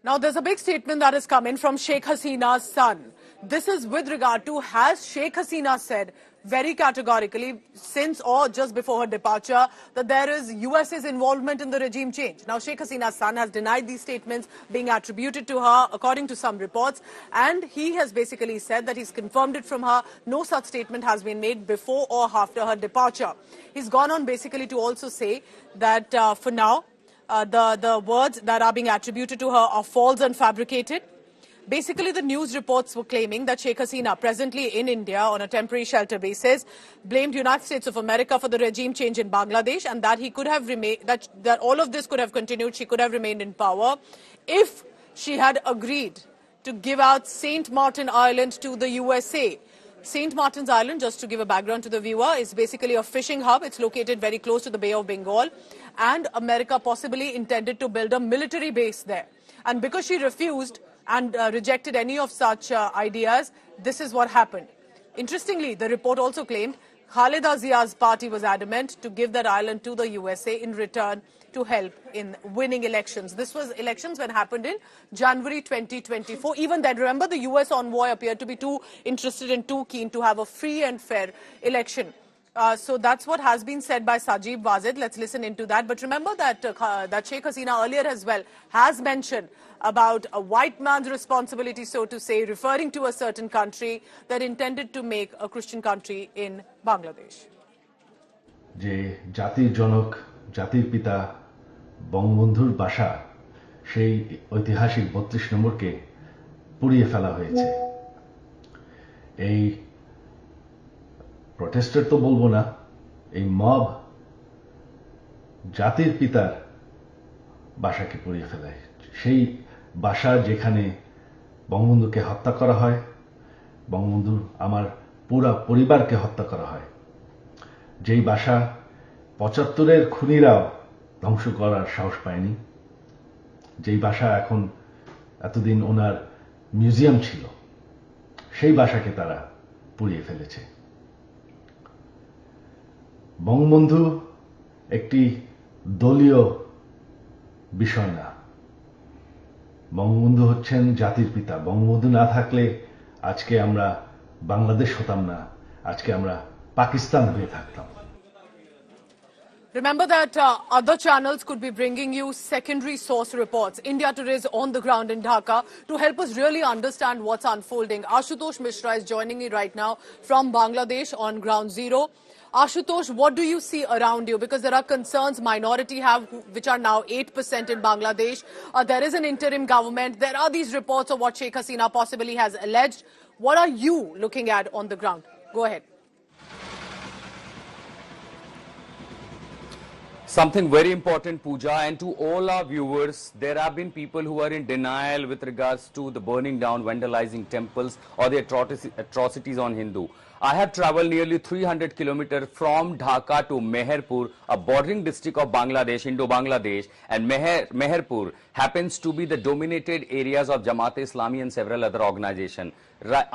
Now, there's a big statement that is coming from Sheikh Hasina's son. This is with regard to, has Sheikh Hasina said very categorically since or just before her departure that there is USA's involvement in the regime change. Now, Sheikh Hasina's son has denied these statements being attributed to her, according to some reports, and he has basically said that he's confirmed it from her. No such statement has been made before or after her departure. He's gone on basically to also say that for now, the words that are being attributed to her are false and fabricated. Basically, the news reports were claiming that Sheikh Hasina, presently in India on a temporary shelter basis, blamed United States of America for the regime change in Bangladesh, and that he could have remained, that all of this could have continued. She could have remained in power if she had agreed to give out St. Martin Island to the USA. St. Martin's Island, just to give a background to the viewer, is basically a fishing hub. It's located very close to the Bay of Bengal, and America possibly intended to build a military base there. And because she refused and rejected any of such ideas, this is what happened. Interestingly, the report also claimed Khaleda Zia's party was adamant to give that island to the USA in return to help in winning elections. This was elections when happened in January 2024. Even then, remember, the US envoy appeared to be too interested and too keen to have a free and fair election. So that's what has been said by Sajib Wazid. Let's listen into that. But remember that that Sheikh Hasina earlier as well has mentioned about a white man's responsibility, so to say, referring to a certain country that intended to make a Christian country in Bangladesh. যে জাতির জনক জাতির পিতা বঙ্গবন্ধুর বাসা সেই ঐতিহাসিক ৩২ নম্বরকে পুড়িয়ে ফেলা হয়েছে। এই প্রটেস্টার তো বলবো না, এই মব জাতির পিতার বাসাকে পুড়িয়ে ফেলায়। সেই বাসা যেখানে বঙ্গবন্ধুকে হত্যা করা হয়, বঙ্গবন্ধুর আমার পুরা পরিবারকে হত্যা করা হয়, যেই বাসা ৭৫-এর খুনিরাও ধ্বংস করার সাহস পায়নি, যেই বাসা এখন এতদিন ওনার মিউজিয়াম ছিল, সেই বাসাকে তারা পুড়িয়ে ফেলেছে। বঙ্গবন্ধু একটি দলীয় বিষয় না, বঙ্গবন্ধু হচ্ছেন জাতির পিতা। বঙ্গবন্ধু না থাকলে আজকে আমরা বাংলাদেশ হতাম না, আজকে আমরা পাকিস্তান হয়ে থাকতাম। Remember that other channels could be bringing you secondary source reports. India Today is on the ground in Dhaka to help us really understand what's unfolding. Ashutosh Mishra is joining me right now from Bangladesh on ground zero. Ashutosh, what do you see around you? Because there are concerns minority have, which are now 8% in Bangladesh. There is an interim government. There are these reports of what Sheikh Hasina possibly has alleged. What are you looking at on the ground? Go ahead. Something very important, Pooja, and to all our viewers, there have been people who are in denial with regards to the burning down, vandalizing temples or the atrocities on Hindu. I have traveled nearly 300 kilometers from Dhaka to Meherpur, a bordering district of Bangladesh, Indo-Bangladesh, and Meherpur happens to be the dominated areas of Jamaat-e-Islami and several other organizations.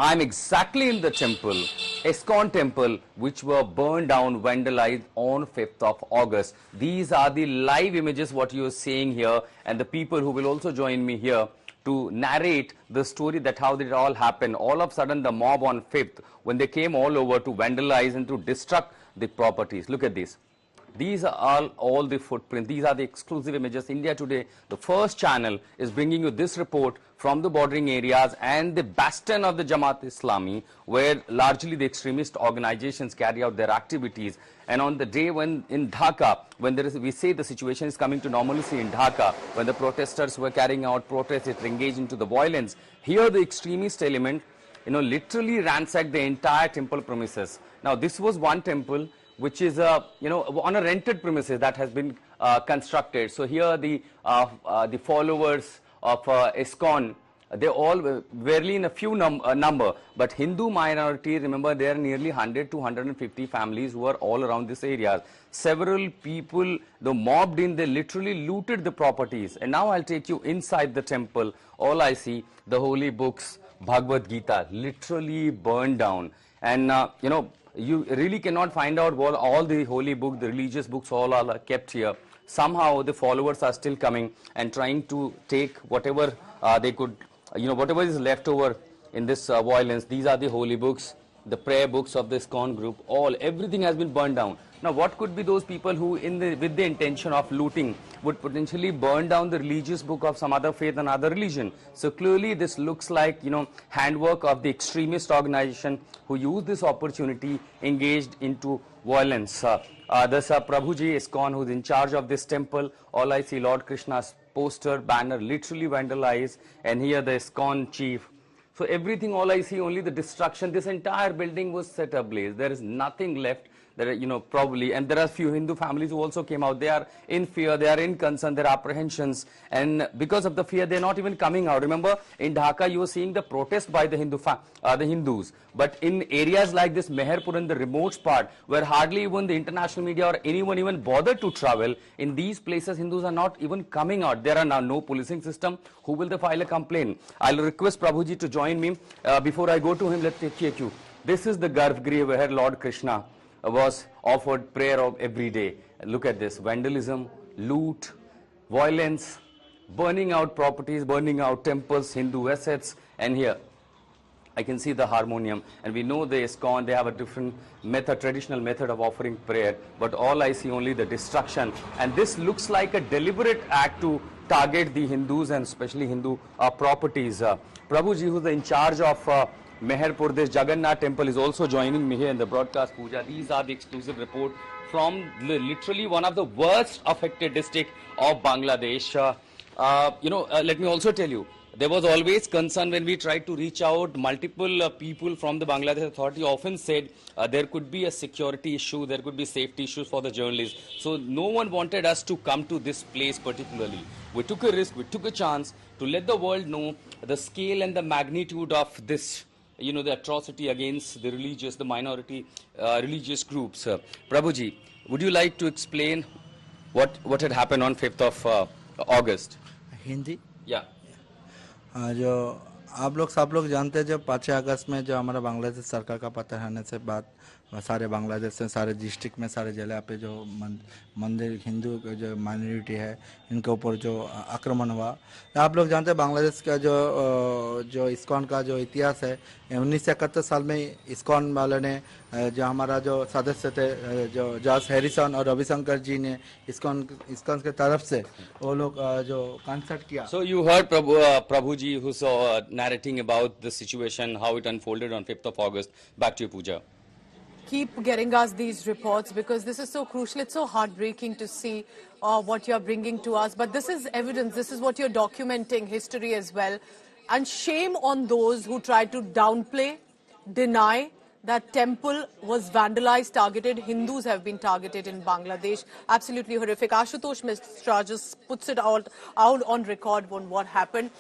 I'm exactly in the temple, ISKCON temple, which were burned down, vandalized on 5th of August. These are the live images what you are seeing here, and the people who will also join me here to narrate the story that how did it all happen. All of a sudden, the mob on 5th, when they came all over to vandalize and to destruct the properties. Look at this. These are all the footprints. These are the exclusive images. India Today, the first channel, is bringing you this report from the bordering areas and the bastion of the Jamaat-e-Islami, where largely the extremist organizations carry out their activities. And on the day when in Dhaka, when there is, we say the situation is coming to normalcy in Dhaka, when the protesters were carrying out protests, it engaged into the violence. Here the extremist element, literally ransacked the entire temple premises. Now this was one temple which is on a rented premises that has been constructed. So here the followers of ISKCON, they all barely in a few number, but Hindu minority, remember, there are nearly 100 to 150 families who are all around this area. Several people, the mobbed in, they literally looted the properties. And now I'll take you inside the temple. All I see, the holy books, Bhagavad Gita, literally burned down. And you really cannot find out what all the holy books, the religious books, all are kept here. somehow the followers are still coming and trying to take whatever they could, whatever is left over in this violence. These are the holy books, the prayer books of the ISKCON group, everything has been burned down. Now, what could be those people who, with the intention of looting, would potentially burn down the religious book of some other faith and other religion? So clearly, this looks like, handwork of the extremist organization who used this opportunity, engaged into violence. There's Prabhuji ISKCON, who's in charge of this temple. All I see, Lord Krishna's poster, banner, literally vandalized, and here the ISKCON chief. So everything, all I see, only the destruction. This entire building was set ablaze. There is nothing left. There are, probably, and there are few Hindu families who also came out. They are in fear, they are in concern, there are apprehensions, and because of the fear, they're not even coming out. Remember, in Dhaka, you were seeing the protest by the Hindus, but in areas like this Meherpur, in the remote part, where hardly even the international media or anyone even bothered to travel, in these places, Hindus are not even coming out. There are now no policing system. Who will they file a complaint? I'll request Prabhuji to join me. Before I go to him, let's take you. This is the Garbhagriha where Lord Krishna was offered prayer of every day. Look at this: vandalism, loot, violence, burning out properties, burning out temples, Hindu assets, and here I can see the harmonium, and we know the ISKCON, they have a different method, traditional method of offering prayer, but all I see only the destruction, and this looks like a deliberate act to target the Hindus and especially Hindu properties. Prabhuji, who's in charge of Meherpur, this Jagannath temple, is also joining me here in the broadcast puja. These are the exclusive report from literally one of the worst affected district of Bangladesh. Let me also tell you, there was always concern when we tried to reach out. Multiple people from the Bangladesh Authority often said there could be a security issue, there could be safety issues for the journalists. So no one wanted us to come to this place particularly. We took a risk, we took a chance to let the world know the scale and the magnitude of this, the atrocity against the religious, the minority religious groups. Prabhuji, would you like to explain what had happened on 5th of August? Hindi Yeah. जो आप लोग सब लोग जानते हैं, जब 5 अगस्त में जो हमारा बांग्लादेश सरकार का पतन होने से बाद सारे बांग्लादेश से सारे डिस्ट्रिक्ट में सारे जिले पे जो मंदिर हिंदू जो माइनॉरिटी है इनके ऊपर जो आक्रमण हुआ, आप लोग जानते हैं बांग्लादेश का जो ISKCON का जो इतिहास है, 1971 साल में ISKCON वाले ने जो हमारा जो सदस्य थे जो जॉर्ज हैरिसन और रविशंकर जी ने ISKCON के तरफ से वो लोग जो कंसर्ट किया. So you heard Prabhuji, who's narrating about the situation, how it unfolded on 5th of August. Back to you, Pooja. Keep getting us these reports because this is so crucial. It's so heartbreaking to see what you're bringing to us. But this is evidence. This is what you're documenting, history as well. And shame on those who try to downplay, deny that temple was vandalized, targeted. Hindus have been targeted in Bangladesh. Absolutely horrific. Ashutosh Mishra just puts it out on record on what happened.